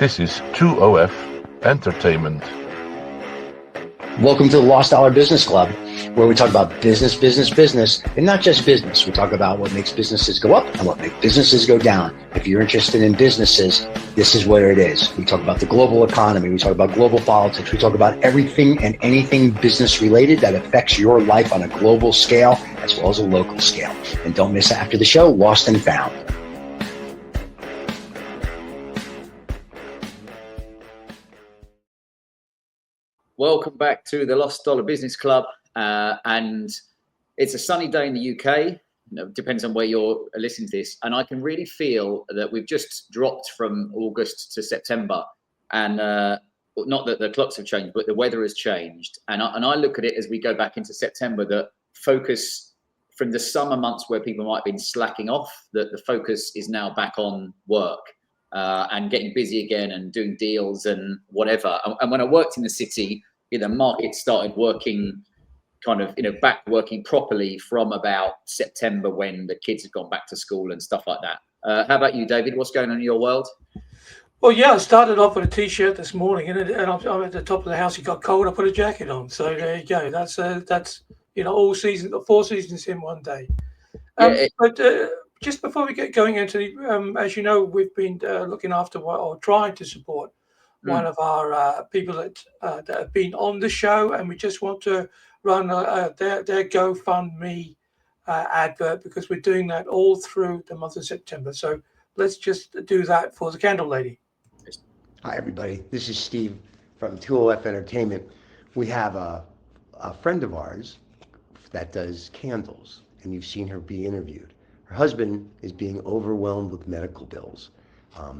This is 2OF Entertainment. Welcome to the Lost Dollar Business Club, where we talk about business, and not just business. We talk about what makes businesses go up and what makes businesses go down. If you're interested in businesses, this is where it is. We talk about the global economy. We talk about global politics. We talk about everything and anything business related that affects your life on a global scale as well as a local scale. And don't miss after the show, Lost and Found. Welcome back to the Lost Dollar Business Club, and it's a sunny day in the UK. Depends on where you're listening to this, and I can really feel that we've just dropped from August to September, and not that the clocks have changed, but the weather has changed. And I look at it as we go back into September, that focus from the summer months where people might have been slacking off, that the focus is now back on work and getting busy again and doing deals and whatever. And when I worked in the city, the market started working back working properly from about September, when the kids had gone back to school and stuff like that. How about you, David? What's going on in your world? Well, yeah, I started off with a t-shirt this morning, and I'm at the top of the house. It got cold. I put a jacket on. So there you go. That's all season, 4 seasons in one day. Just before we get going into, as you know, we've been looking after or trying to support one of our people that have been on the show, and we just want to run their GoFundMe advert, because we're doing that all through the month of September. So let's just do that for the Candle Lady. Hi, everybody. This is Steve from 2OF Entertainment. We have a friend of ours that does candles, and you've seen her be interviewed. Her husband is being overwhelmed with medical bills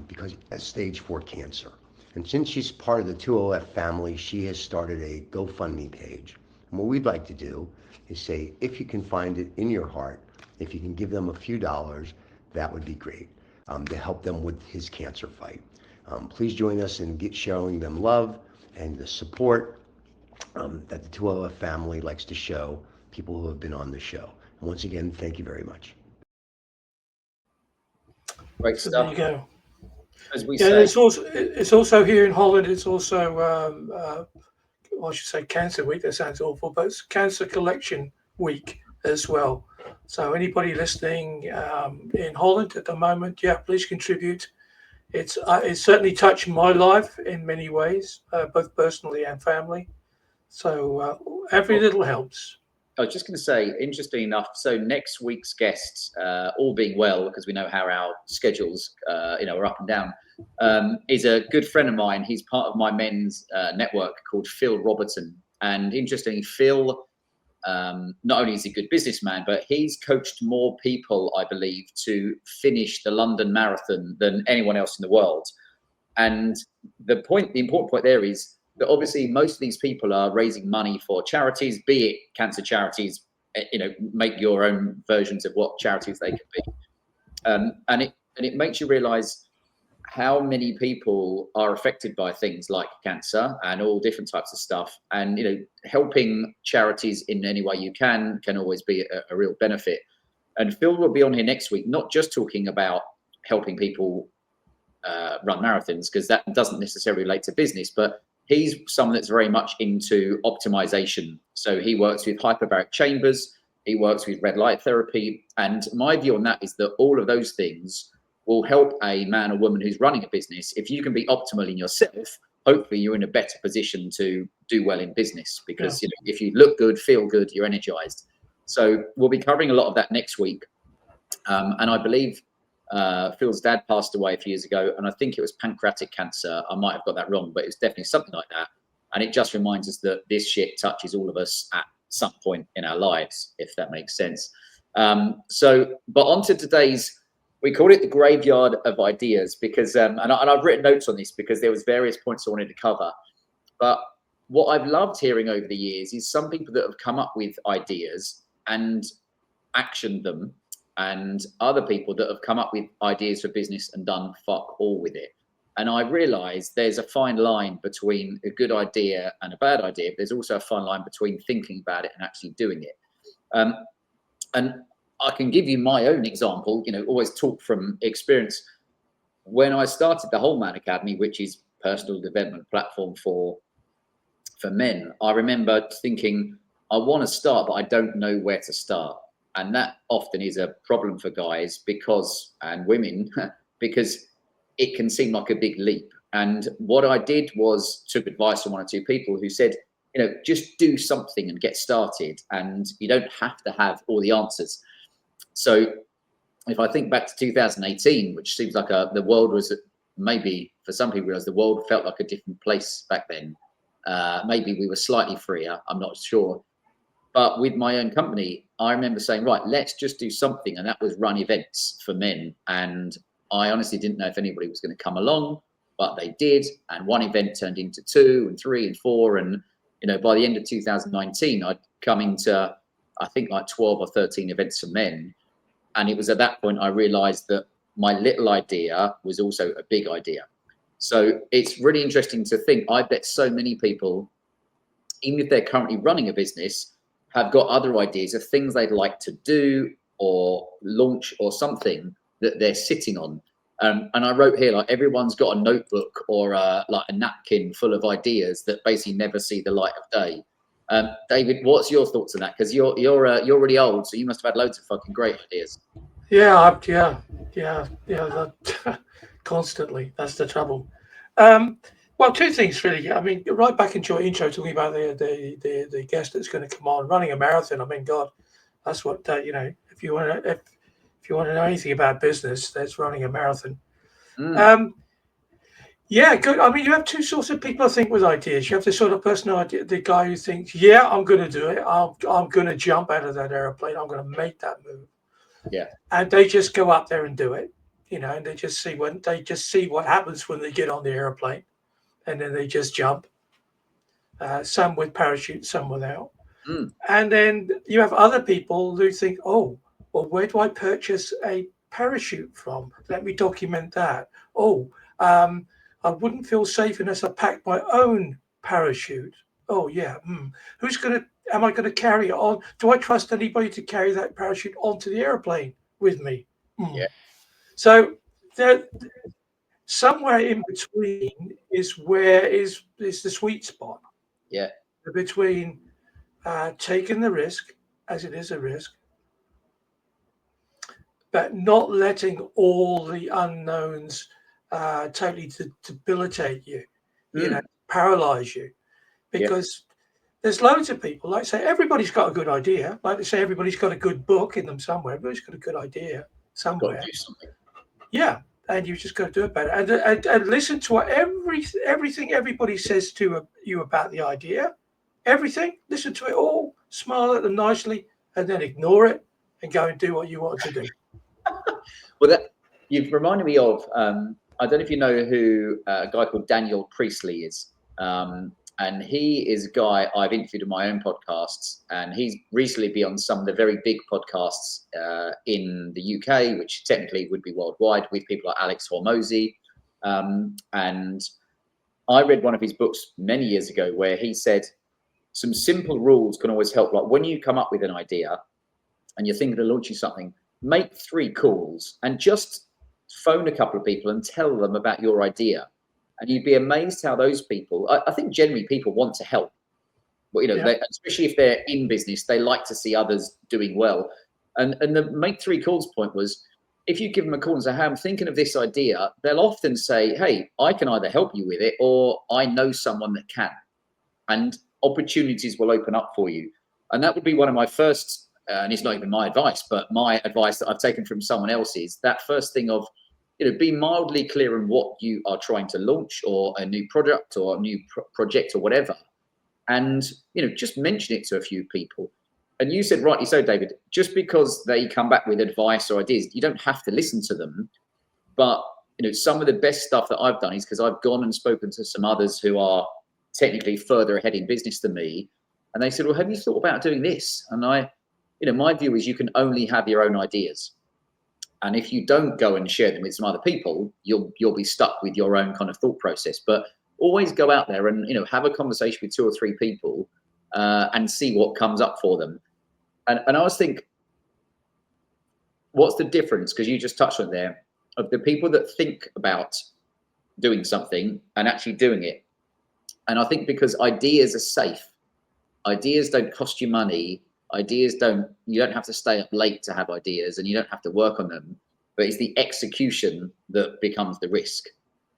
because he has stage 4 cancer. And since she's part of the 2OF family, she has started a GoFundMe page. And what we'd like to do is say, if you can find it in your heart, if you can give them a few dollars, that would be great to help them with his cancer fight. Please join us in showing them love and the support that the 2OF family likes to show people who have been on the show. And once again, thank you very much. Great So stuff. there you go. As we say, it's also here in Holland. It's also I should say Cancer Week. That sounds awful, but it's Cancer Collection Week as well. So anybody listening in Holland at the moment, please contribute. It's certainly touched my life in many ways, both personally and family. So every little helps. I was just going to say, interesting enough, so next week's guests, all being well, because we know how our schedules, are up and down, is a good friend of mine. He's part of my men's network called Phil Robertson. And interestingly, Phil, not only is he a good businessman, but he's coached more people, I believe, to finish the London Marathon than anyone else in the world. And the important point there is that obviously most of these people are raising money for charities, be it cancer charities, make your own versions of what charities they could be. And it makes you realize how many people are affected by things like cancer and all different types of stuff. And, helping charities in any way you can always be a real benefit. And Phil will be on here next week, not just talking about helping people run marathons, because that doesn't necessarily relate to business, but he's someone that's very much into optimization. So he works with hyperbaric chambers, he works with red light therapy. And my view on that is that all of those things will help a man or woman who's running a business. If you can be optimal in yourself, hopefully you're in a better position to do well in business, because if you look good, feel good, you're energized. So we'll be covering a lot of that next week. And I believe Phil's dad passed away a few years ago, and I think it was pancreatic cancer. I might have got that wrong, but it was definitely something like that. And it just reminds us that this shit touches all of us at some point in our lives, if that makes sense. But on to today's, we call it the graveyard of ideas, because, and I've written notes on this because there was various points I wanted to cover. But what I've loved hearing over the years is some people that have come up with ideas and actioned them, and other people that have come up with ideas for business and done fuck all with it. And I realized there's a fine line between a good idea and a bad idea, but there's also a fine line between thinking about it and actually doing it. And I can give you my own example, always talk from experience. when I started the Whole Man Academy, which is personal development platform for men, I remember thinking, I want to start, but I don't know where to start. And that often is a problem for guys and women, because it can seem like a big leap. And what I did was took advice from one or two people who said, just do something and get started, and you don't have to have all the answers. So if I think back to 2018, which seems like the world was, maybe for some people, the world felt like a different place back then. Maybe we were slightly freer, I'm not sure. But with my own company, I remember saying, right, let's just do something. And that was run events for men. And I honestly didn't know if anybody was going to come along, but they did. And one event turned into 2 and 3 and 4. And, by the end of 2019, I'd come into, I think, like 12 or 13 events for men. And it was at that point I realized that my little idea was also a big idea. So it's really interesting to think, I bet so many people, even if they're currently running a business, have got other ideas of things they'd like to do or launch or something that they're sitting on. And I wrote here, like, everyone's got a notebook or like a napkin full of ideas that basically never see the light of day. David, what's your thoughts on that? Because you're really old, so you must have had loads of fucking great ideas. Yeah. Constantly. That's the trouble. Well, two things really. I mean, right back into your intro, talking about the guest that's going to come on, running a marathon. I mean, God, that's what if you want to know anything about business, that's running a marathon. Yeah, good. I mean, you have two sorts of people, I think, with ideas. You have the sort of personality, the guy who thinks, yeah, I'm going to do it. I'm going to jump out of that airplane. I'm going to make that move. Yeah. And they just go up there and do it, and they just see what happens when they get on the airplane, and then they just jump. Some with parachutes, some without. And then you have other people who think, oh, well, where do I purchase a parachute from? Let me document that. Oh, I wouldn't feel safe unless I packed my own parachute. Oh, yeah. Am I going to carry it on? Do I trust anybody to carry that parachute onto the airplane with me? Yeah. So somewhere in between is where is the sweet spot. Yeah. Between taking the risk, as it is a risk, but not letting all the unknowns totally debilitate you, paralyze you. Because there's loads of people, like say, everybody's got a good idea. Like they say, everybody's got a good book in them somewhere. Everybody's got a good idea somewhere. Got to do something. Yeah, and you've just got to do it better. And listen to what everything everybody says to you about the idea. Everything, listen to it all, smile at them nicely, and then ignore it and go and do what you want to do. Well, you've reminded me of, I don't know if you know who a guy called Daniel Priestley is. And he is a guy I've interviewed in my own podcasts, and he's recently been on some of the very big podcasts in the UK, which technically would be worldwide, with people like Alex Hormozy. And I read one of his books many years ago where he said some simple rules can always help. Like when you come up with an idea and you're thinking of launching something, make 3 calls and just phone a couple of people and tell them about your idea. And you'd be amazed how those people, I think generally people want to help. But, especially if they're in business, they like to see others doing well. And the make 3 calls point was, if you give them a call and say, hey, I'm thinking of this idea, they'll often say, hey, I can either help you with it or I know someone that can. And opportunities will open up for you. And that would be one of my first, and it's not even my advice, but my advice that I've taken from someone else is that first thing of, be mildly clear on what you are trying to launch, or a new product or a new project or whatever. And, just mention it to a few people. And you said rightly so, David, just because they come back with advice or ideas, you don't have to listen to them. But, some of the best stuff that I've done is because I've gone and spoken to some others who are technically further ahead in business than me. And they said, well, have you thought about doing this? And my view is you can only have your own ideas. And if you don't go and share them with some other people, you'll be stuck with your own kind of thought process. But always go out there and, have a conversation with 2 or 3 people and see what comes up for them. And I always think, what's the difference? Because you just touched on there. of the people that think about doing something and actually doing it. And I think because ideas are safe, ideas don't cost you money, you don't have to stay up late to have ideas, and you don't have to work on them, but it's the execution that becomes the risk,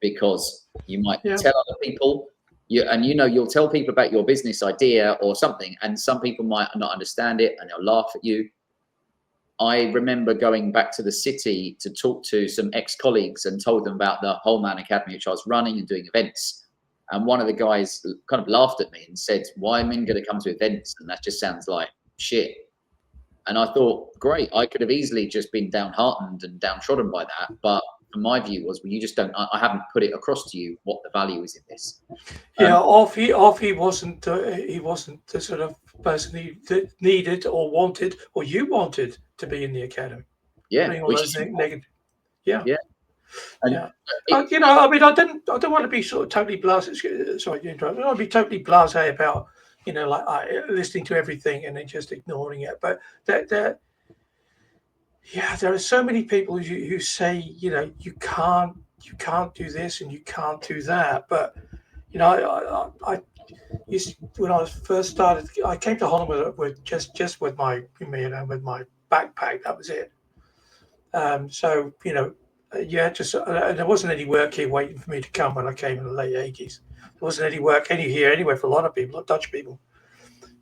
because you might tell other people, you'll tell people about your business idea or something, and some people might not understand it and they'll laugh at you. I remember going back to the city to talk to some ex-colleagues and told them about the Whole Man Academy, which I was running and doing events. And one of the guys kind of laughed at me and said, why are men going to come to events? And that just sounds like shit. And I thought, great, I could have easily just been downhearted and downtrodden by that. But my view was, well, you just don't, I haven't put it across to you what the value is in this. He wasn't the sort of person that needed or wanted, or you wanted to be in the academy. Yeah. Which is negative. Yeah. Yeah. And I mean, I don't want to be sort of totally blasé. Sorry to interrupt. I don't want to be totally blasé about, listening to everything and then just ignoring it. But there are so many people who say, you can't do this and you can't do that. But I when I first started, I came to Holland with just with my backpack. That was it. There wasn't any work here waiting for me to come when I came in the late 80s. There wasn't any work anywhere for a lot of people, like Dutch people.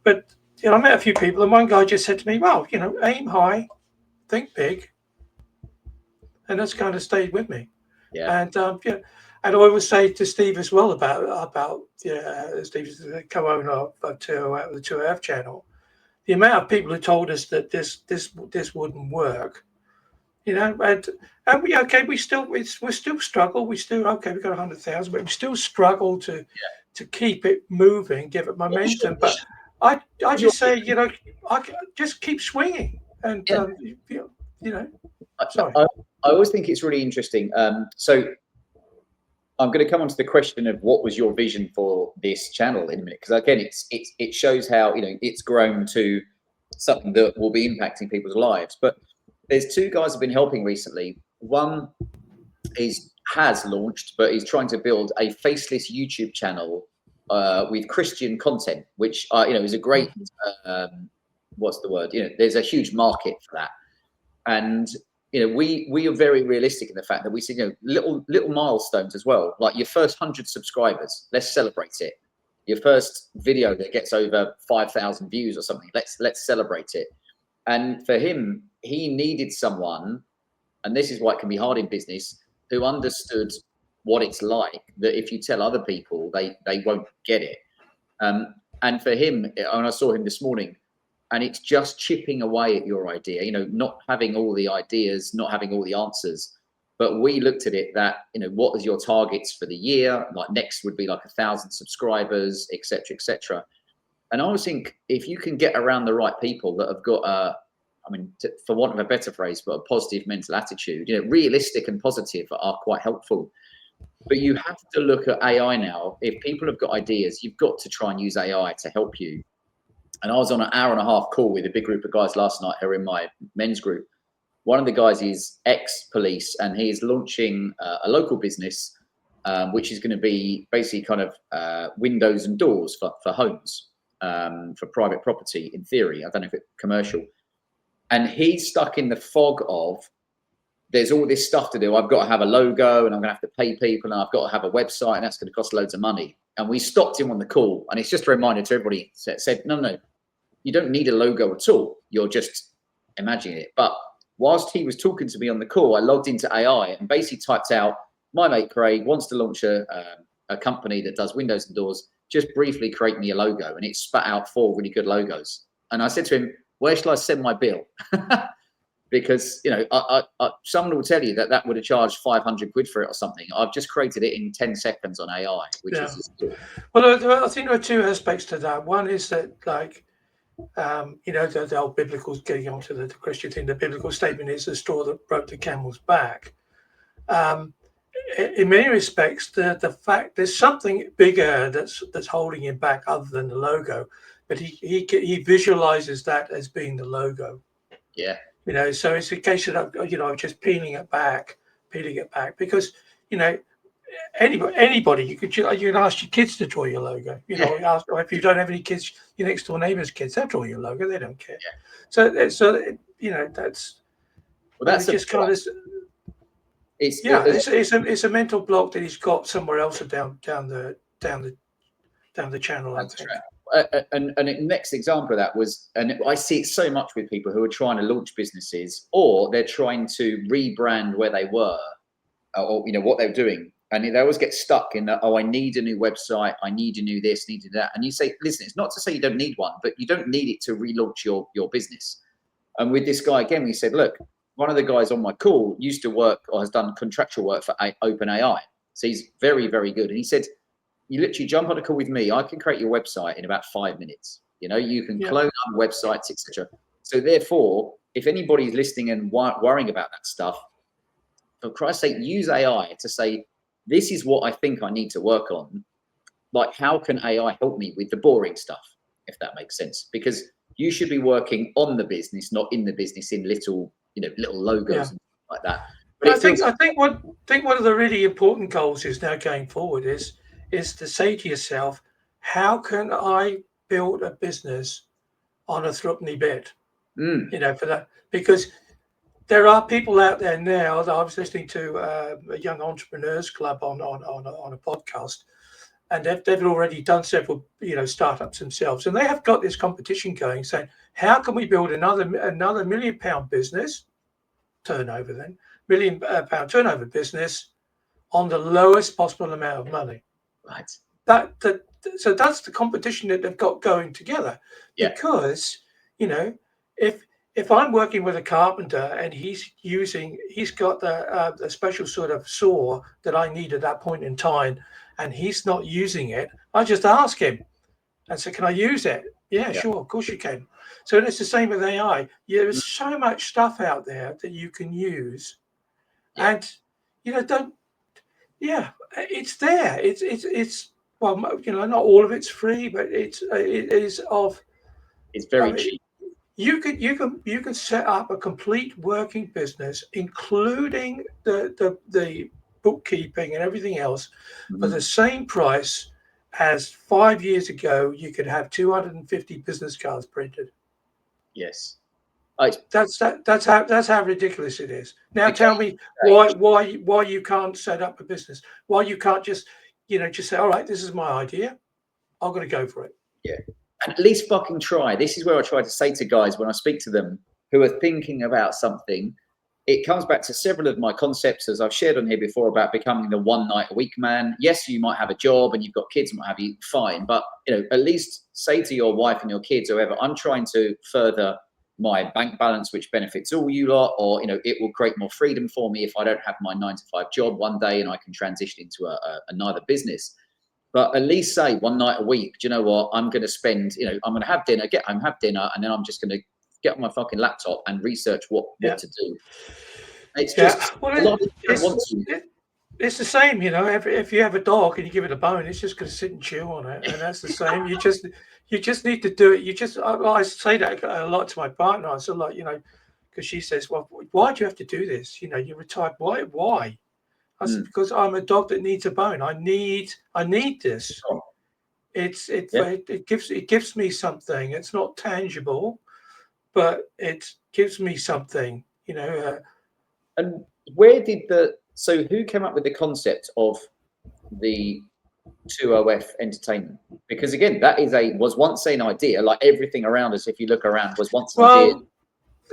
But I met a few people, and one guy just said to me, well, aim high, think big. And that's kind of stayed with me. Yeah. And and I always say to Steve as well about Steve's the co-owner of the 2OF channel, the amount of people who told us that this wouldn't work, and we still struggle. We still we got 100,000, but we still struggle to keep it moving, give it momentum. But I just say, I just keep swinging, and sorry. I always think it's really interesting. So I'm going to come on to the question of what was your vision for this channel in a minute, because again, it shows how it's grown to something that will be impacting people's lives. But there's two guys who've been helping recently. One has launched, but he's trying to build a faceless YouTube channel with Christian content, which is a great what's the word? There's a huge market for that, and we are very realistic in the fact that we see little milestones as well, like your first 100 subscribers. Let's celebrate it. Your first video that gets over 5,000 views or something. Let's celebrate it. And for him, he needed someone, and this is why it can be hard in business, who understood what it's like, that if you tell other people, they won't get it. And for him, and I saw him this morning, and it's just chipping away at your idea, not having all the ideas, not having all the answers. But we looked at it that, what is your targets for the year? Like next would be like 1,000 subscribers, et cetera, et cetera. And I always think if you can get around the right people that have got for want of a better phrase, but a positive mental attitude, realistic and positive are quite helpful. But you have to look at AI now. If people have got ideas, you've got to try and use AI to help you. And I was on an 1.5-hour call with a big group of guys last night who are in my men's group. One of the guys is ex-police, and he's launching a local business, which is going to be basically kind of windows and doors for homes, for private property, in theory. I don't know if it's commercial. And he's stuck in the fog of, there's all this stuff to do. I've got to have a logo, and I'm going to have to pay people, and I've got to have a website, and that's going to cost loads of money. And we stopped him on the call, and it's just a reminder to everybody, said, no, you don't need a logo at all. You're just imagining it. But whilst he was talking to me on the call, I logged into AI and basically typed out, my mate Craig wants to launch a company that does windows and doors. Just briefly create me a logo. And it spat out 4 really good logos. And I said to him, where shall I send my bill? Because, someone will tell you that would have charged 500 quid for it or something. I've just created it in 10 seconds on AI, which is good. Well, I think there are two aspects to that. One is that, the old biblical, getting onto the Christian thing, the biblical statement is the straw that broke the camel's back. In many respects, the fact there's something bigger that's holding him back other than the logo, but he visualizes that as being the logo. Yeah. So it's a case of, just peeling it back, peeling it back, because anybody you can ask your kids to draw your logo. If you don't have any kids, your next door neighbor's kids, they'll draw your logo. They don't care. So that's just kind of it's a mental block that he's got somewhere else down the channel. I think. And the next example of that was, and I see it so much with people who are trying to launch businesses, or they're trying to rebrand where they were, or what they're doing, and they always get stuck in that. Oh, I need a new website. I need a new this, need that. And you say, listen, it's not to say you don't need one, but you don't need it to relaunch your business. And with this guy again, we said, look, one of the guys on my call used to work or has done contractual work for OpenAI, so he's very, very good. And he said, you literally jump on a call with me, I can create your website in about 5 minutes. You can clone up websites, etc. So therefore, if anybody's listening and worrying about that stuff, for Christ's sake, use AI to say, this is what I think I need to work on. Like, how can AI help me with the boring stuff, if that makes sense? Because you should be working on the business, not in the business, in little logos and stuff like that. But I think one of the really important goals is now going forward is to say to yourself, how can I build a business on a threepenny bit? For that, because there are people out there now that I was listening to a young entrepreneurs club on a podcast, and they've already done several startups themselves, and they have got this competition going, saying, how can we build another £1 million business turnover, then £1 million turnover business on the lowest possible amount of money? Right. So that's the competition that they've got going together. Because if I'm working with a carpenter and he's got the special sort of saw that I need at that point in time, and he's not using it, I just ask him and say, can I use it? Yeah, sure, of course you can. So it's the same with AI. There's so much stuff out there that you can use, and it's there. It's well, not all of it's free, but it is of. It's very cheap. You can set up a complete working business, including the bookkeeping and everything else, for the same price as 5 years ago. You could have 250 business cards printed. Yes. That's how ridiculous it is. Now tell me why you can't set up a business, why you can't just say, all right, this is my idea, I'm going to go for it. Yeah, at least fucking try. This is where I try to say to guys when I speak to them who are thinking about something. It comes back to several of my concepts, as I've shared on here before, about becoming the 1 night a week man. Yes, you might have a job and you've got kids and what have you, fine, but at least say to your wife and your kids or whoever, I'm trying to further my bank balance, which benefits all you lot, or it will create more freedom for me if I don't have my 9-to-5 job one day and I can transition into another business. But at least say 1 night a week, do you know what, I'm going to spend, I'm going to have dinner, get home, have dinner, and then I'm just going to get on my fucking laptop and research what to do. It's just a lot of people don't want to. It's the same, if you have a dog and you give it a bone, it's just going to sit and chew on it, and that's the same. You just need to do it. I say that a lot to my partner. I said, because she says, well, why do you have to do this? You're retired. Why? I said, because I'm a dog that needs a bone. I need this. Oh. It gives me something. It's not tangible, but it gives me something. And so who came up with the concept of the 2OF entertainment? Because again, that was once an idea, like everything around us, if you look around, was once an idea.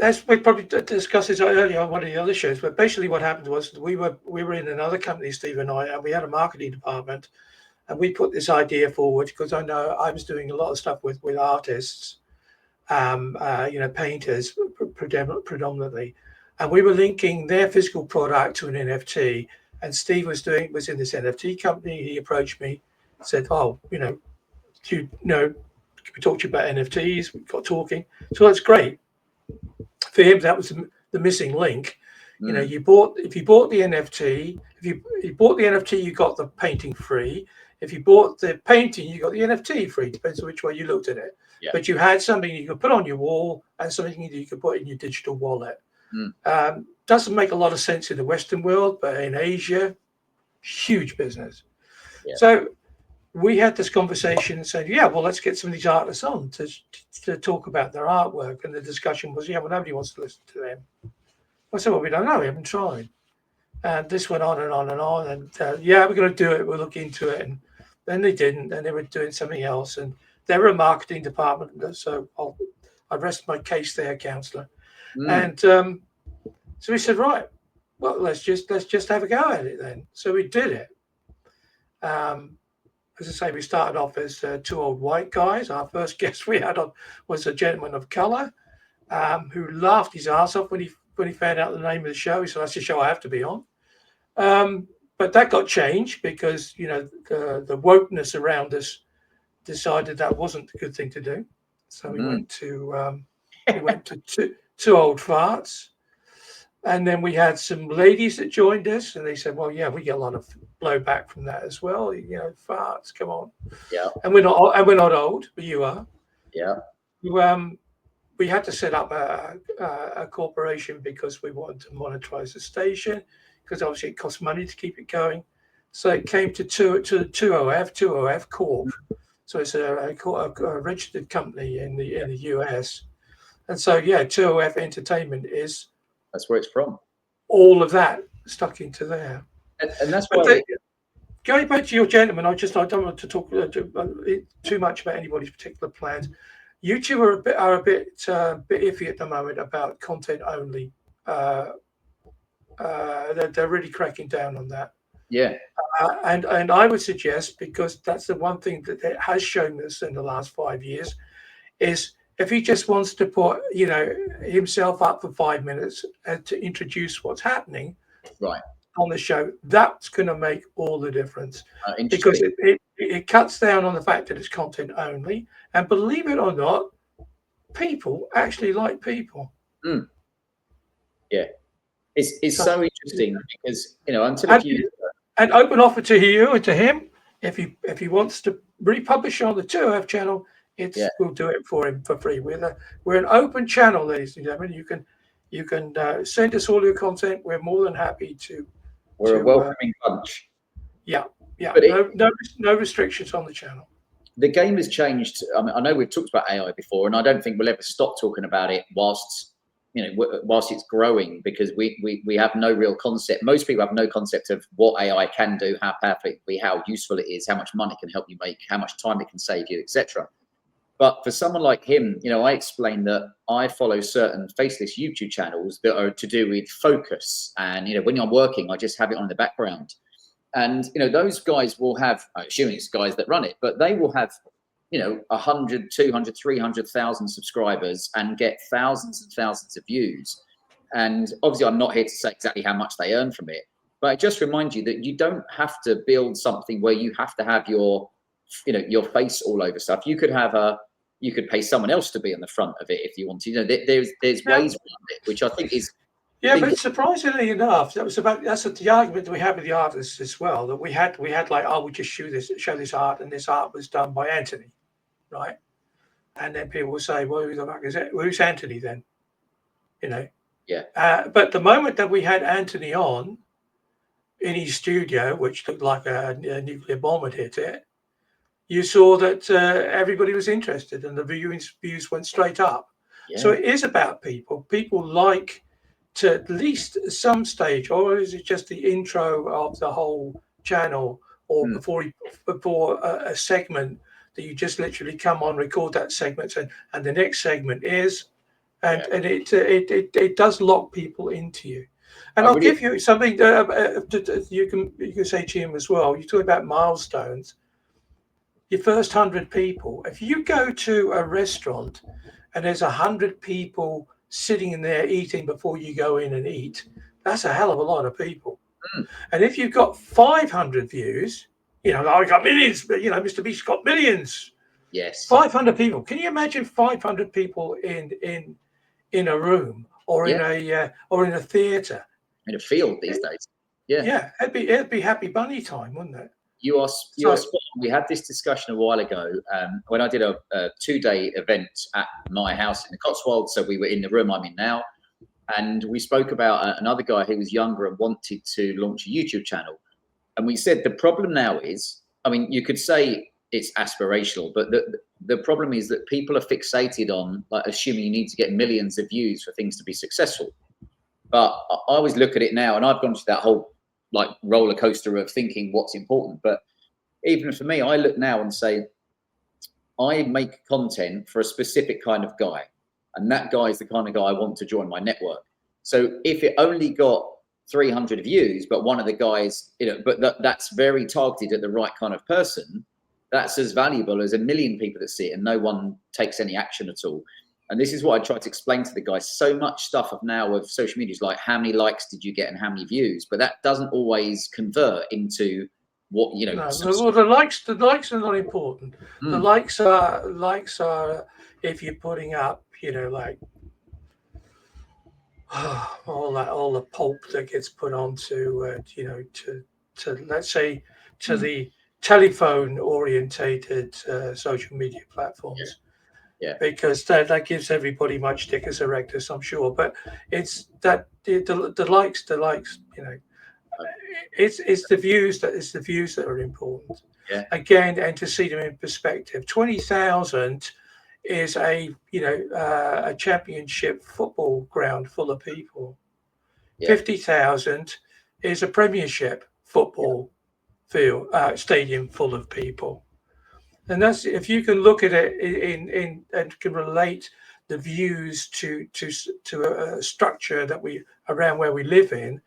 As we probably discussed this earlier on one of the other shows, but basically what happened was we were in another company, Steve and I, and we had a marketing department, and we put this idea forward because I know I was doing a lot of stuff with artists, painters predominantly, and we were linking their physical product to an NFT. And Steve was in this NFT company. He approached me, said, "Oh, can we talk to you about NFTs?" We got talking, so that's great. For him, that was the missing link. If you bought the NFT, you got the painting free. If you bought the painting, you got the NFT free. Depends on which way you looked at it. Yeah. But you had something you could put on your wall and something you could put in your digital wallet. doesn't make a lot of sense in the Western world, but in Asia, huge business. Yeah. So we had this conversation and said, yeah, well, let's get some of these artists on to talk about their artwork. And the discussion was, yeah, well, nobody wants to listen to them. I said, well, we don't know. We haven't tried. And this went on and on and on. And yeah, we're going to do it. We'll look into it. And then they didn't. And they were doing something else. And they were a marketing department. So I rest my case there, counsellor. And so we said, right, well, let's just have a go at it then. So we did it. As I say, we started off as two old white guys. Our first guest we had on was a gentleman of colour who laughed his ass off when he found out the name of the show. He said, that's the show I have to be on. But that got changed because, you know, the wokeness around us decided that wasn't a good thing to do. So we went to two old farts. And then we had some ladies that joined us, and they said, well, yeah, we get a lot of blowback from that as well. You know, farts, come on. Yeah. And we're not old, but you are. Yeah. We had to set up a corporation because we wanted to monetize the station, because obviously it costs money to keep it going. So it came to 2OF Corp. So it's a registered company in the US. And so, yeah, 2OF Entertainment is... That's where it's from. All of that stuck into there. And that's why... Going back to your gentleman, I don't want to talk too much about anybody's particular plans. You two are a bit iffy at the moment about content only. They're really cracking down on that. Yeah. And I would suggest, because that's the one thing that it has shown us in the last 5 years, is if he just wants to put, you know, himself up for 5 minutes and to introduce what's happening right on the show, that's going to make all the difference, because it cuts down on the fact that it's content only. And believe it or not, people actually like people. Yeah, it's so interesting because, you know, and open offer to you and to him, if he wants to republish on the 2OF channel, we'll do it for him for free. We're an open channel, ladies and gentlemen. You can send us all your content. We're more than happy to. We're a welcoming bunch. Yeah. But no restrictions on the channel. The game has changed. I mean, I know we've talked about AI before, and I don't think we'll ever stop talking about it whilst it's growing, because we have no real concept. Most people have no concept of what AI can do, how powerful it be, how useful it is, how much money it can help you make, how much time it can save you, etc. But for someone like him, you know, I explained that I follow certain faceless YouTube channels that are to do with focus. And, you know, when I'm working, I just have it on in the background. And, you know, those guys will have, I'm assuming it's guys that run it, but they will have, you know, 100, 200, 300,000 subscribers and get thousands and thousands of views. And obviously, I'm not here to say exactly how much they earn from it, but I just remind you that you don't have to build something where you have to have your face all over stuff. You could pay someone else to be on the front of it if you want to. You know, there's ways around it, which I think is. Yeah, but surprisingly enough, that's the argument that we had with the artists as well. That we had like, oh, we just show this art, and this art was done by Anthony, right? And then people will say, well, who the fuck is it? Who's Anthony then? You know. Yeah. But the moment that we had Anthony on in his studio, which looked like a nuclear bomb had hit it, you saw that everybody was interested, and the views went straight up. Yeah. So it is about people. People like to at least at some stage, or is it just the intro of the whole channel, or before a segment that you just literally come on, record that segment, and the next segment is, and it does lock people into you. And I'll give you something you can say to him as well. You talk about milestones. Your first 100 people. If you go to a restaurant and there's 100 people sitting in there eating before you go in and eat, that's a hell of a lot of people. And if you've got 500 views, you know, I got millions, but you know, Mr. Beast got millions. Yes. 500 people. Can you imagine 500 people in a room or in a theatre? In a field these days. Yeah. Yeah, it'd be happy bunny time, wouldn't it? You are spot on. We had this discussion a while ago when I did a 2-day event at my house in the Cotswolds. So we were in the room I'm in now, and we spoke about another guy who was younger and wanted to launch a YouTube channel. And we said the problem now is, I mean, you could say it's aspirational, but the problem is that people are fixated on like assuming you need to get millions of views for things to be successful. But I always look at it now, and I've gone through that whole like roller coaster of thinking what's important. But even for me, I look now and say, I make content for a specific kind of guy, and that guy is the kind of guy I want to join my network. So if it only got 300 views, but one of the guys, but that's very targeted at the right kind of person, that's as valuable as a million people that see it and no one takes any action at all. And this is what I try to explain to the guys. So much stuff of now of social media is like, how many likes did you get and how many views? But that doesn't always convert into what, No, well, the likes are not important. The likes are if you're putting up, like all the pulp that gets put onto, to let's say to the telephone orientated social media platforms. Yeah. Because that gives everybody much dickus erectus, I'm sure. But it's that the likes, it's the views that are important. Yeah. Again, and to see them in perspective, 20,000 is a championship football ground full of people. Yeah. 50,000 is a Premiership football field stadium full of people. And that's, if you can look at it in and can relate the views to a structure that around where we live in,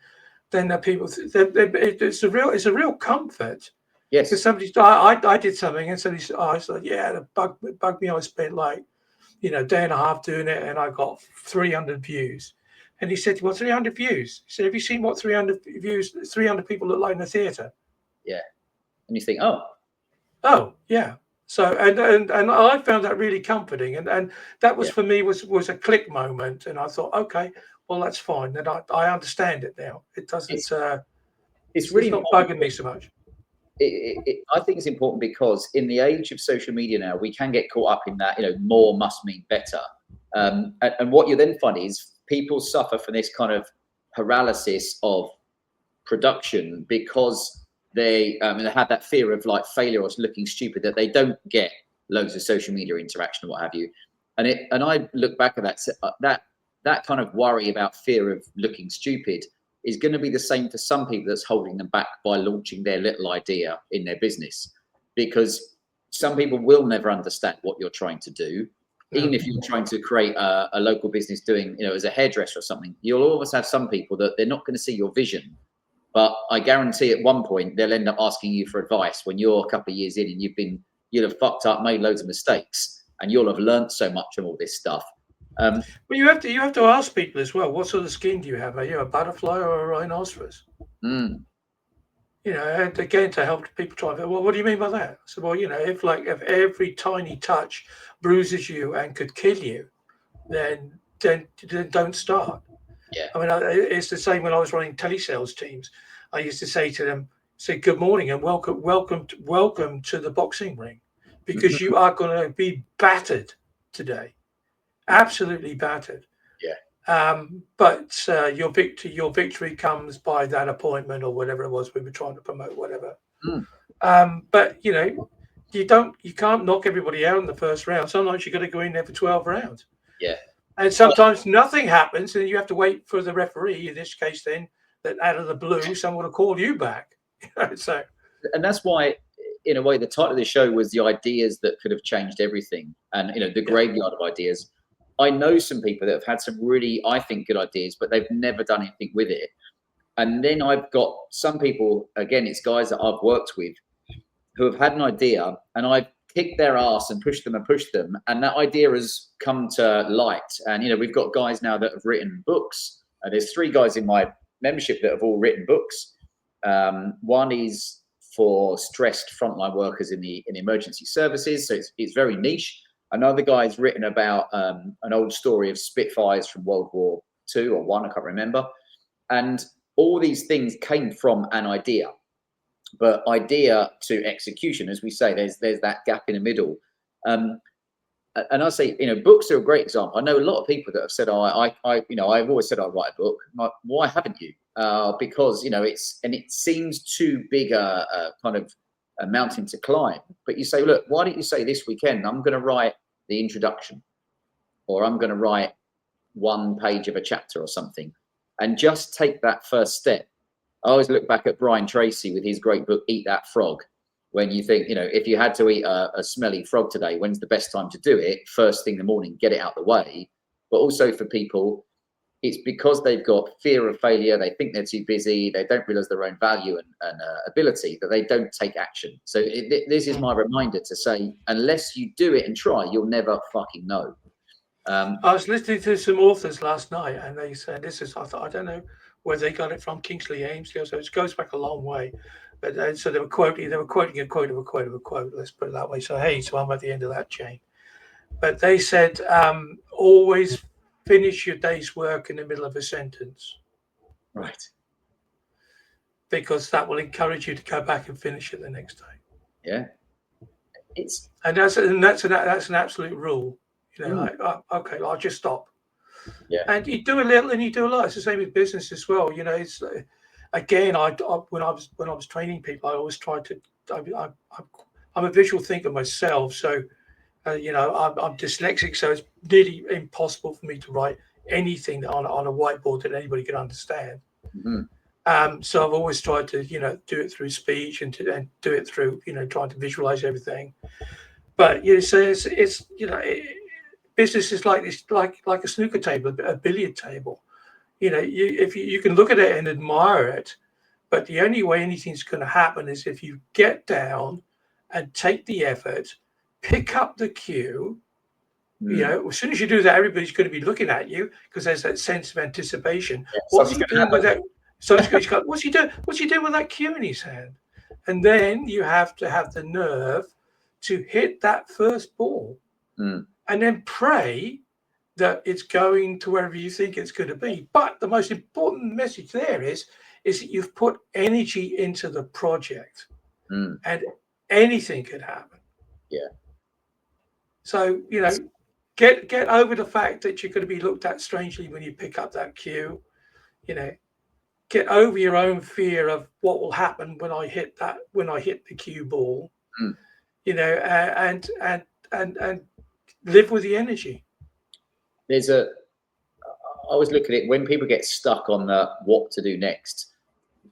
then the people it's a real comfort. Yes. Because I did something and somebody said, I said, yeah, it bugged me. I spent like day and a half doing it, and I got 300 views. And he said, well, 300 views. He said, have you seen what 300 views, 300 people look like in the theatre? Yeah. And you think, oh yeah. So and I found that really comforting, and that was for me was a click moment, and I thought, okay, well that's fine, and I understand it now. It doesn't. It's really not bugging me so much. I think it's important because in the age of social media now, we can get caught up in that. More must mean better, and what you then find is people suffer from this kind of paralysis of production because they have that fear of like failure or looking stupid, that they don't get loads of social media interaction or what have you. And I look back at that kind of worry about fear of looking stupid is going to be the same for some people that's holding them back by launching their little idea in their business, because some people will never understand what you're trying to do. Even if you're trying to create a local business doing, as a hairdresser or something, you'll always have some people that they're not going to see your vision. But I guarantee at one point they'll end up asking you for advice when you're a couple of years in and you'll have fucked up, made loads of mistakes, and you'll have learned so much from all this stuff. But you have to ask people as well, what sort of skin do you have? Are you a butterfly or a rhinoceros? And again, to help people try. Well, what do you mean by that? So, well, if every tiny touch bruises you and could kill you, then don't start. Yeah. I mean, it's the same when I was running telesales teams. I used to say to them, good morning and welcome to the boxing ring, because you are going to be battered today, absolutely battered. Yeah. But your victory comes by that appointment or whatever it was we were trying to promote, whatever. But you can't knock everybody out in the first round. Sometimes you got to go in there for 12 rounds. Yeah. And sometimes nothing happens, and you have to wait for the referee, in this case, then, that out of the blue, someone will call you back. So, and that's why, in a way, the title of the show was The Ideas That Could Have Changed Everything, and the graveyard of ideas. I know some people that have had some really, I think, good ideas, but they've never done anything with it. And then I've got some people, again, it's guys that I've worked with who have had an idea, and I've kicked their ass and pushed them, and that idea has come to light. And we've got guys now that have written books. There's 3 guys in my membership that have all written books. One is for stressed frontline workers in emergency services, so it's very niche. Another guy's written about an old story of Spitfires from World War II or I, I can't remember. And all these things came from an idea. But idea to execution, as we say, there's that gap in the middle. and I say, books are a great example. I know a lot of people that have said, I've always said I'd write a book. I'm like, why haven't you? Because it seems too big a kind of a mountain to climb. But you say, look, why don't you say this weekend I'm going to write the introduction, or I'm going to write one page of a chapter or something, and just take that first step. I always look back at Brian Tracy with his great book, Eat That Frog. When you think, if you had to eat a smelly frog today, when's the best time to do it? First thing in the morning, get it out the way. But also for people, it's because they've got fear of failure. They think they're too busy. They don't realize their own value and ability, that they don't take action. So this is my reminder to say, unless you do it and try, you'll never fucking know. I was listening to some authors last night, and they said I thought, I don't know where they got it from, Kingsley Ames. So it goes back a long way. But so they were quoting a quote of a quote of a quote. Let's put it that way. So I'm at the end of that chain. But they said, always finish your day's work in the middle of a sentence. Right. Because that will encourage you to go back and finish it the next day. Yeah. That's an absolute rule. Okay, I'll just stop. Yeah. And you do a little and you do a lot. It's the same with business as well. It's again, when I was training people, I always tried to. I'm a visual thinker myself, so I'm dyslexic, so it's nearly impossible for me to write anything on a whiteboard that anybody can understand. Mm-hmm. So I've always tried to do it through speech and do it through trying to visualize everything. But so it's business is like this, like a snooker table, a billiard table. If you can look at it and admire it, but the only way anything's going to happen is if you get down and take the effort, pick up the cue. As soon as you do that, everybody's going to be looking at you because there's that sense of anticipation. Yeah, what's he doing with that? So what's he doing? What's he doing with that cue in his hand? And then you have to have the nerve to hit that first ball, and then pray that it's going to wherever you think it's going to be. But the most important message there is that you've put energy into the project, and anything could happen. Yeah. So get over the fact that you're going to be looked at strangely when you pick up that cue. Get over your own fear of what will happen when I hit the cue ball. And live with the energy. I always look at it when people get stuck on the what to do next.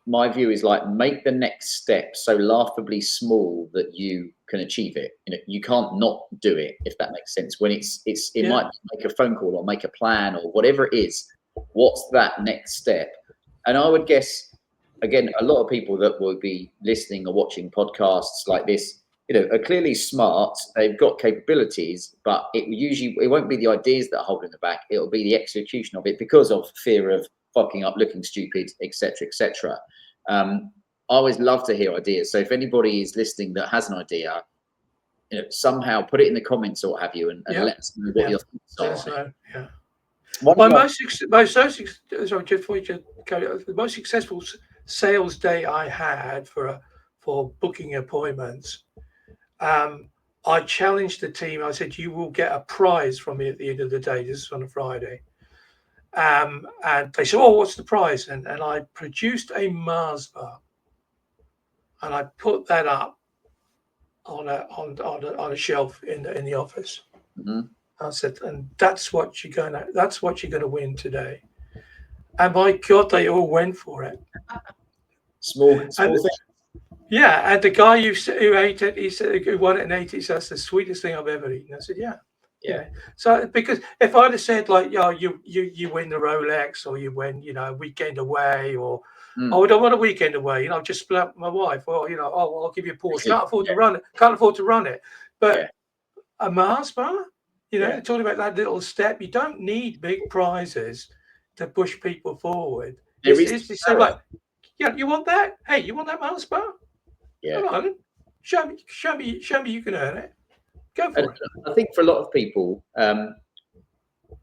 My view is like, make the next step so laughably small that you can achieve it. You can't not do it, if that makes sense. When it might make a phone call or make a plan or whatever it is. What's that next step? And I would guess, again, a lot of people that will be listening or watching podcasts like this, are clearly smart. They've got capabilities, but it won't be the ideas that are holding them back. It'll be the execution of it because of fear of fucking up, looking stupid, etc., etc. I always love to hear ideas. So if anybody is listening that has an idea, somehow put it in the comments or what have you, and let us know what your thoughts are. The most successful sales day I had for booking appointments. I challenged the team. I said, you will get a prize from me at the end of the day. This is on a Friday. And they said, oh, what's the prize? And I produced a Mars bar. And I put that up on a shelf in the office. Mm-hmm. I said, and that's what you're gonna win today. And my God, they all went for it. Small thing. Yeah, and the guy who ate it, he said, who won it and ate it, so that's the sweetest thing I've ever eaten. I said, yeah. So because if I'd have said like, you win the Rolex or you win, a weekend away, or I don't want a weekend away, just split up with my wife, or I'll give you a Porsche. Can't afford to run it, but a Mars bar, talking about that little step. You don't need big prizes to push people forward. It's so like, you want that? Hey, you want that Mars bar? Yeah. Come on, show me you can earn it. Go for it. I think for a lot of people,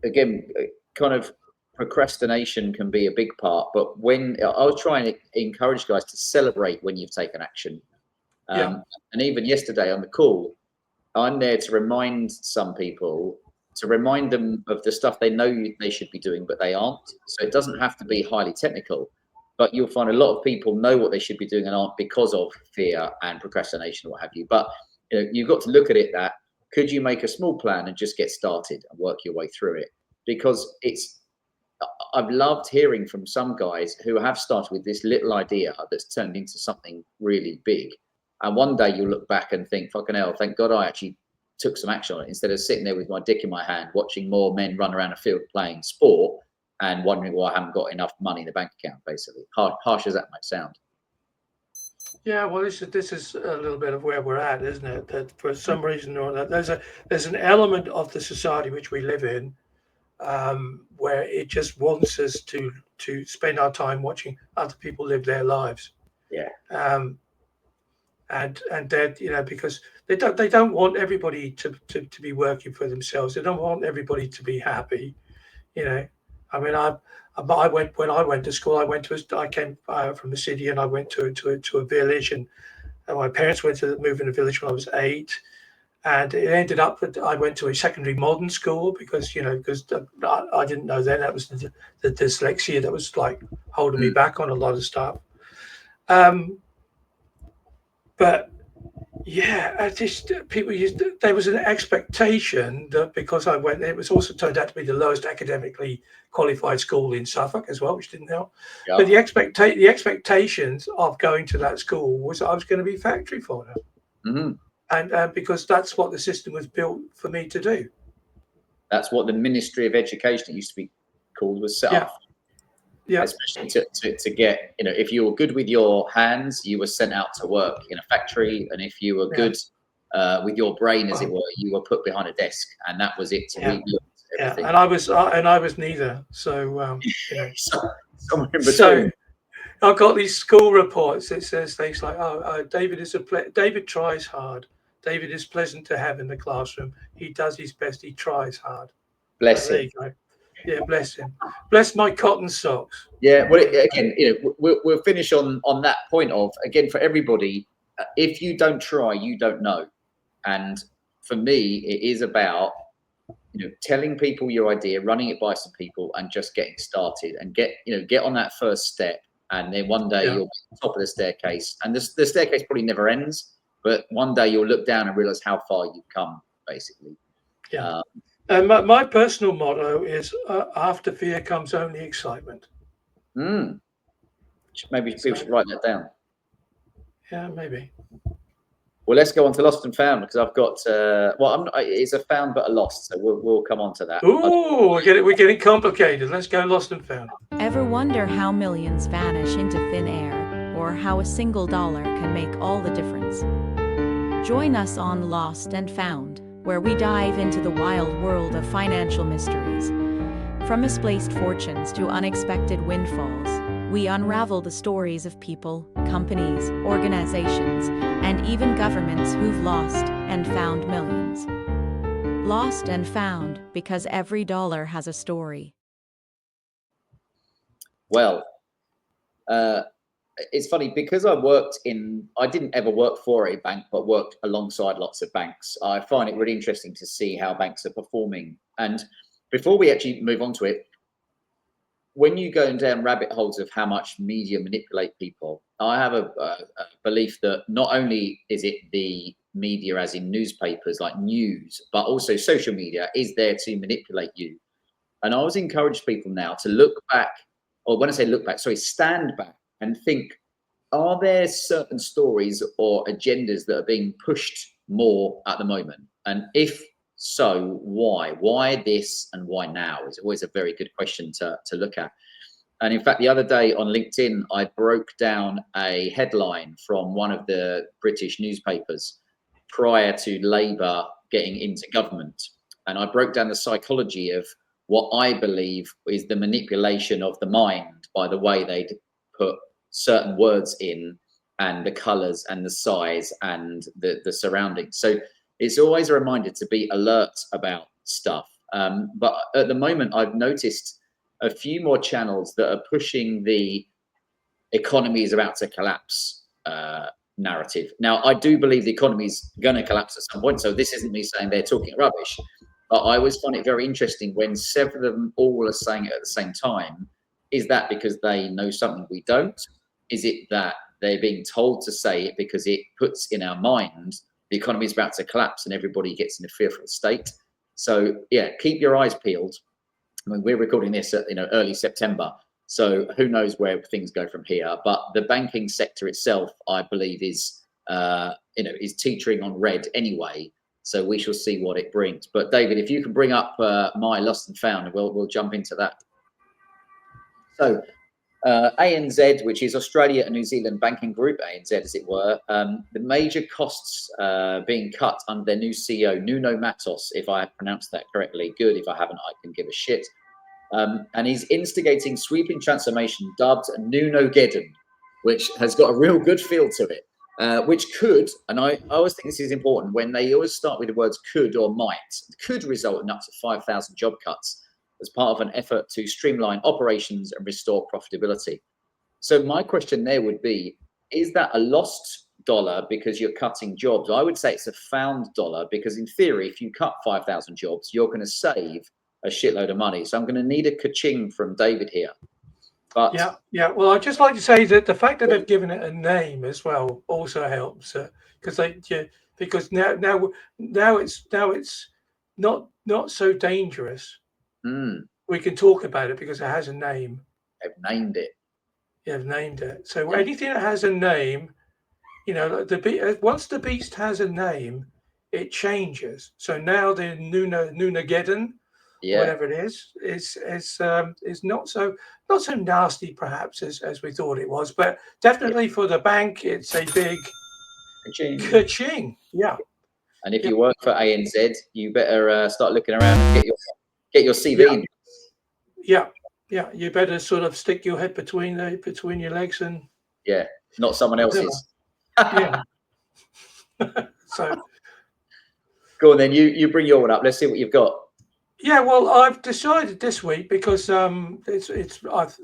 again, kind of procrastination can be a big part. But when I was trying to encourage guys to celebrate when you've taken action, and even yesterday on the call, I'm there to remind some people, to remind them of the stuff they know they should be doing, but they aren't. So it doesn't have to be highly technical, but you'll find a lot of people know what they should be doing and aren't because of fear and procrastination or what have you. But you've got to look at it that, could you make a small plan and just get started and work your way through it? Because I've loved hearing from some guys who have started with this little idea that's turned into something really big. And one day you'll look back and think, fucking hell, thank God I actually took some action on it, instead of sitting there with my dick in my hand, watching more men run around a field playing sport and wondering why I haven't got enough money in the bank account, basically. Harsh as that might sound. Yeah, well, this is a little bit of where we're at, isn't it? That for some reason or another, there's an element of the society which we live in where it just wants us to spend our time watching other people live their lives. Yeah. And that, because they don't want everybody to be working for themselves. They don't want everybody to be happy. I mean, when I went to school, I came from the city, and I went to a village, and my parents moved in a village when I was 8, and it ended up that I went to a secondary modern school because I didn't know then that was the dyslexia that was like holding me back on a lot of stuff. But yeah, there was an expectation that because I went, it was also turned out to be the lowest academically qualified school in Suffolk as well, which didn't help. Yep. But the expectations of going to that school was I was going to be factory fodder, and because that's what the system was built for me to do. That's what the Ministry of Education, it used to be called, was set up. Yeah, especially to get, if you were good with your hands, you were sent out to work in a factory, and if you were good with your brain, as it were, you were put behind a desk, and that was it to rebuild everything. And I was neither. So somewhere in between. So I've got these school reports that says things like, David tries hard. David is pleasant to have in the classroom. He does his best. He tries hard. Bless him. There you go. Yeah, bless him. Bless my cotton socks. Yeah, well, again, we'll finish on that point of, again, for everybody, if you don't try, you don't know. And for me, it is about, telling people your idea, running it by some people, and just getting started, and get on that first step. And then one day you'll be at the top of the staircase, and the staircase probably never ends, but one day you'll look down and realize how far you've come, basically. Yeah. My personal motto is, after fear comes only excitement. Maybe people should write that down. Yeah, maybe. Well, let's go on to lost and found, because I've got, it's a found but a lost, so we'll come on to that. Ooh, we're getting complicated. Let's go lost and found. Ever wonder how millions vanish into thin air, or how a single dollar can make all the difference? Join us on Lost and Found, where we dive into the wild world of financial mysteries. From misplaced fortunes to unexpected windfalls, we unravel the stories of people, companies, organizations, and even governments who've lost and found millions. Lost and Found, because every dollar has a story. Well, it's funny, because I didn't ever work for a bank, but worked alongside lots of banks. I find it really interesting to see how banks are performing. And before we actually move on to it, when you go down rabbit holes of how much media manipulate people, I have a belief that not only is it the media, as in newspapers like news, but also social media is there to manipulate you. And I always encourage people now to look back, or when I say look back, stand back and think, are there certain stories or agendas that are being pushed more at the moment? And if so, why? Why this and why now is always a very good question to look at. And in fact, the other day on LinkedIn, I broke down a headline from one of the British newspapers prior to Labour getting into government. And I broke down the psychology of what I believe is the manipulation of the mind by the way they'd put certain words in, and the colours and the size and the surroundings. So it's always a reminder to be alert about stuff. But at the moment, I've noticed a few more channels that are pushing the economy is about to collapse narrative. Now, I do believe the economy is going to collapse at some point, so this isn't me saying they're talking rubbish. But I always find it very interesting when several of them all are saying it at the same time. Is that because they know something we don't? Is it that they're being told to say it because it puts in our mind the economy is about to collapse and everybody gets in a fearful state? So yeah, keep your eyes peeled. I mean, we're recording this at early September, so who knows where things go from here. But the banking sector itself, I believe, is is teetering on red anyway. So we shall see what it brings. But David, if you can bring up my lost and found, we'll jump into that. So ANZ, which is Australia and New Zealand Banking Group, ANZ as it were, the major costs being cut under their new CEO, Nuno Matos, if I pronounced that correctly. Good. If I haven't, I can give a shit. And he's instigating sweeping transformation dubbed NunoGeddon, which has got a real good feel to it. Which could, and I always think this is important, when they always start with the words could or might, could result in up to 5,000 job cuts as part of an effort to streamline operations and restore profitability. So my question there would be, is that a lost dollar because you're cutting jobs? I would say it's a found dollar because in theory, if you cut 5,000 jobs, you're going to save a shitload of money. So I'm going to need a ka-ching from David here. But yeah. Well, I'd just like to say that the fact that they've given it a name as well also helps because now it's not so dangerous. We can talk about it because it has a name. They've named it. Yeah, they've named it. So anything that has a name, once the beast has a name, it changes. So now the NunoGeddon, whatever it is not so nasty perhaps as we thought it was, but definitely for the bank it's a big ka-ching. Yeah. And if you work for ANZ, you better start looking around and get your CV in. Yeah. You better sort of stick your head between your legs and not someone else's. Yeah. So go on then. You bring your one up. Let's see what you've got. Yeah, well, I've decided this week because I've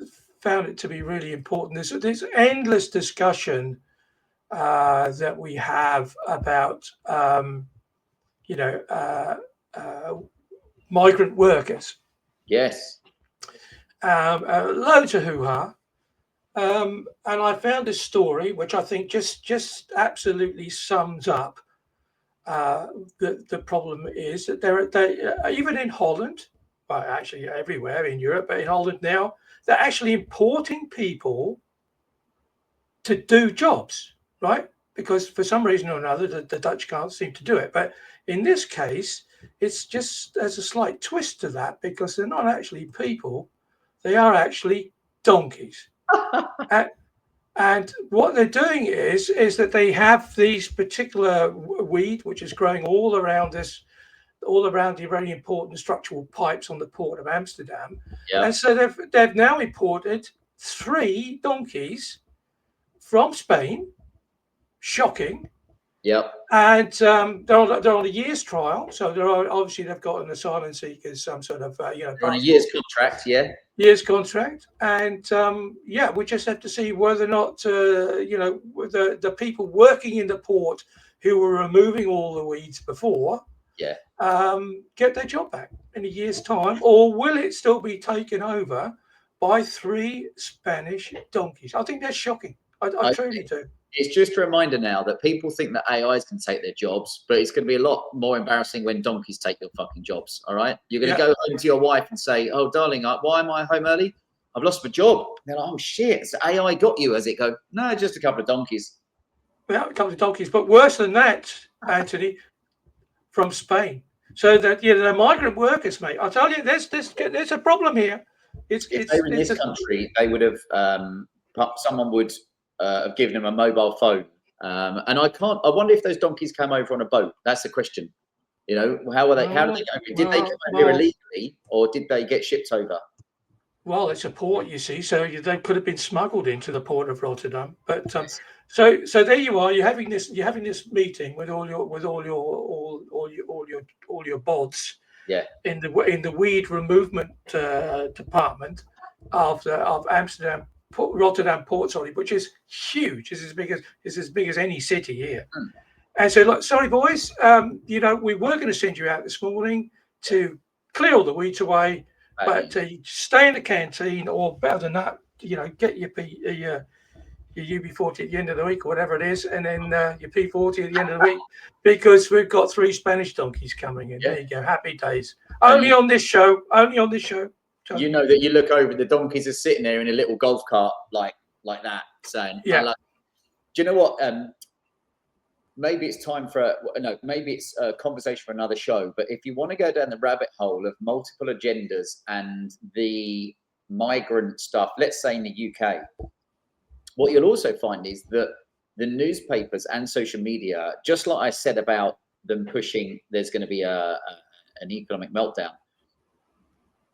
found it to be really important. There's endless discussion that we have about migrant workers. Yes. Loads of hoo-ha. And I found this story which I think just absolutely sums up the problem is that they even in Holland, well, actually everywhere in Europe, but in Holland now, they're actually importing people to do jobs, right? Because for some reason or another, the Dutch can't seem to do it. But in this case, it's just there's a slight twist to that because they're not actually people, they are actually donkeys. And what they're doing is that they have these particular weed, which is growing all around the very important structural pipes on the port of Amsterdam. Yeah. And so they've now imported 3 donkeys from Spain. Shocking. Yep. And they're on a year's trial, so they've got an asylum seekers some sort of they're on a year's contract, year's contract, and we just have to see whether or not the people working in the port who were removing all the weeds before get their job back in a year's time, or will it still be taken over by 3 Spanish donkeys? I think that's shocking. I truly do. It's just a reminder now that people think that AIs can take their jobs, but it's going to be a lot more embarrassing when donkeys take your fucking jobs. All right, you're going to go home to your wife and say, "Oh, darling, why am I home early? I've lost my job." They're like, "Oh shit, so AI got you?" As it go, no, just a couple of donkeys. Yeah, a couple of donkeys, but worse than that, Anthony, from Spain. So that the migrant workers, mate. I tell you, there's a problem here. If they were in this country, they would have someone would. Have given him a mobile phone, and I wonder if those donkeys came over on a boat. That's the question. How were they? How did they go? Did they come over here illegally, or did they get shipped over? Well, it's a port, you see, so they could have been smuggled into the port of Rotterdam. But so there you are. You're having this meeting with all your bods. Yeah. In the weed removal department of Amsterdam Rotterdam Port, sorry, which is huge. It's as big as any city here. And so, look, sorry, boys, we were going to send you out this morning to clear all the weeds away, but stay in the canteen, or better than that, get your UB40 at the end of the week or whatever it is, and then your P40 at the end of the week, because we've got 3 Spanish donkeys coming in. There you go. Happy days. Only on this show. You know that you look over, the donkeys are sitting there in a little golf cart like that, saying, do you know what? Maybe it's time for maybe it's a conversation for another show. But if you want to go down the rabbit hole of multiple agendas and the migrant stuff, let's say in the UK, what you'll also find is that the newspapers and social media, just like I said about them pushing, there's going to be an economic meltdown.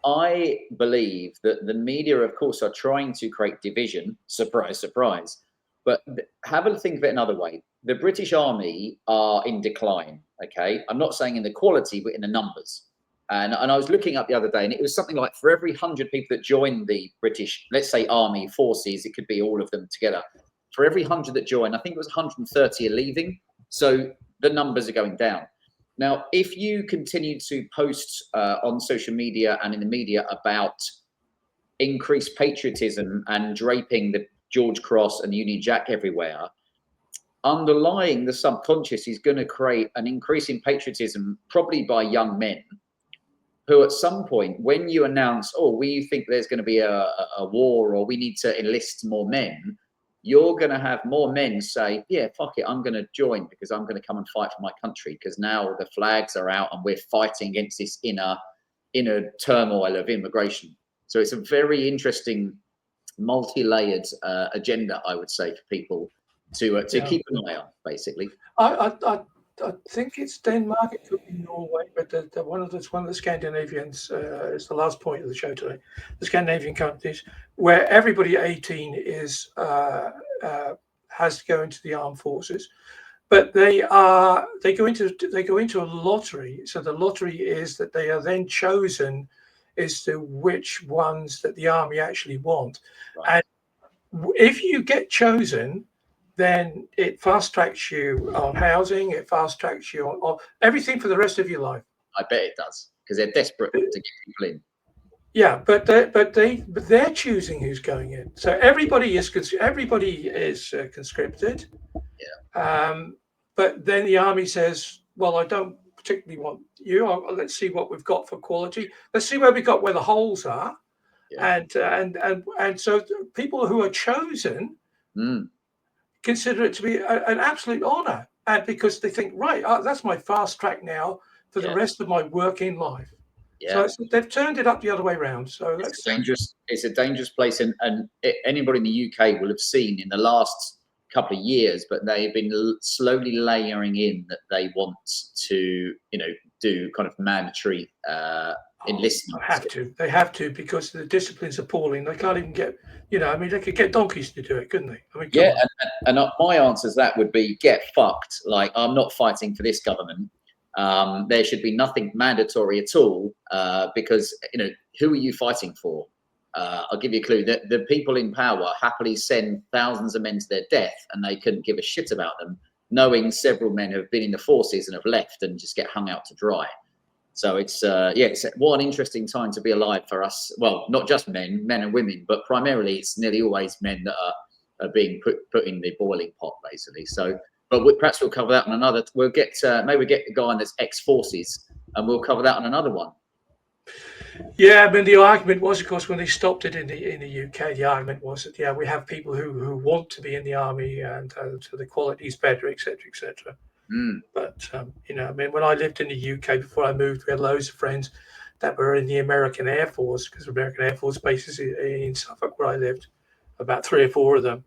I believe that the media, of course, are trying to create division. Surprise, surprise. But have a think of it another way. The British Army are in decline, okay? I'm not saying in the quality, but in the numbers. And I was looking up the other day, and it was something like for every 100 people that join the British, let's say, Army forces, it could be all of them together. For every 100 that join, I think it was 130 are leaving. So the numbers are going down. Now, if you continue to post on social media and in the media about increased patriotism and draping the George Cross and the Union Jack everywhere, underlying the subconscious is going to create an increase in patriotism, probably by young men, who at some point, when you announce, we think there's going to be a war, or we need to enlist more men, you're going to have more men say, yeah, fuck it, I'm going to join because I'm going to come and fight for my country, because now the flags are out and we're fighting against this inner turmoil of immigration. So it's a very interesting, multi-layered agenda, I would say, for people to keep an eye on, basically. I think it's Denmark, it could be Norway, but one of the Scandinavians is the last point of the show today. The Scandinavian countries where everybody 18 is has to go into the armed forces, but they go into a lottery. So the lottery is that they are then chosen as to which ones that the army actually want, right. And if you get chosen, then it fast tracks you on housing. It fast tracks you on everything for the rest of your life. I bet it does, because they're desperate to get people in. Yeah, but they're choosing who's going in. So everybody is conscripted. Yeah. But then the army says, "Well, I don't particularly want you. Let's see what we've got for quality. Let's see where the holes are." Yeah. And so people who are chosen. Consider it to be an absolute honor, and because they think, right, that's my fast track now for the rest of my working life. Yeah. So they've turned it up the other way around. So it's dangerous. It's a dangerous place, and anybody in the UK will have seen in the last couple of years, but they've been slowly layering in that they want to, do kind of mandatory enlistment. They have to, because the discipline's appalling. They can't even get, they could get donkeys to do it, couldn't they? I mean, and my answer to that would be get fucked. Like, I'm not fighting for this government. There should be nothing mandatory at all, because who are you fighting for? I'll give you a clue. The people in power happily send thousands of men to their death, and they couldn't give a shit about them, knowing several men have been in the forces and have left and just get hung out to dry. So it's what an interesting time to be alive for us. Well, not just men and women, but primarily it's nearly always men that are being put in the boiling pot, basically. So, but perhaps we'll cover that on another. We'll get maybe get a guy that's ex-forces, and we'll cover that on another one. Yeah, I mean, the argument was, of course, when they stopped it in the UK, the argument was that we have people who want to be in the army, and so the quality is better, etc., etc. But I mean, when I lived in the UK before I moved, we had loads of friends that were in the American Air Force, because the American Air Force bases in Suffolk, where I lived, about 3 or 4 of them.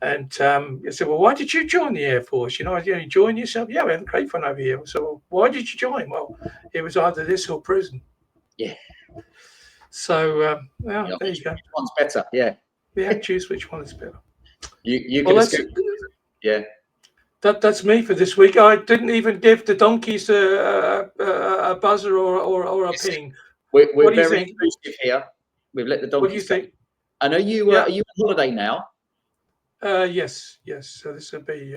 And I said, well, why did you join the Air Force? You join yourself? Yeah, we had great fun over here. So, well, why did you join? Well, it was either this or prison. Yeah. So, there you go. Which one's better? Yeah. Yeah, choose which one is better. You can yeah. That's me for this week. I didn't even give the donkeys a buzzer or a ping. We're very inclusive here. We've let the donkeys. What do you think? I know you. Yeah. Are you on holiday now? Yes. So this will be.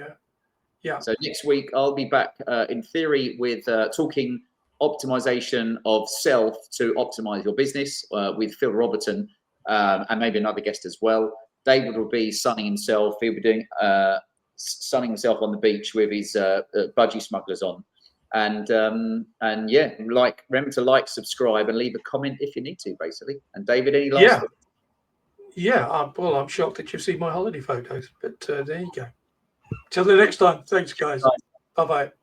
Yeah. So next week I'll be back in theory with talking optimization of self to optimize your business with Phil Robertson and maybe another guest as well. David will be sunning himself. He'll be doing sunning himself on the beach with his budgie smugglers on. And yeah, remember to like, subscribe, and leave a comment if you need to, basically. And David, any last? Yeah. Well, I'm shocked that you've seen my holiday photos, but there you go. Till the next time. Thanks, guys. Bye-bye.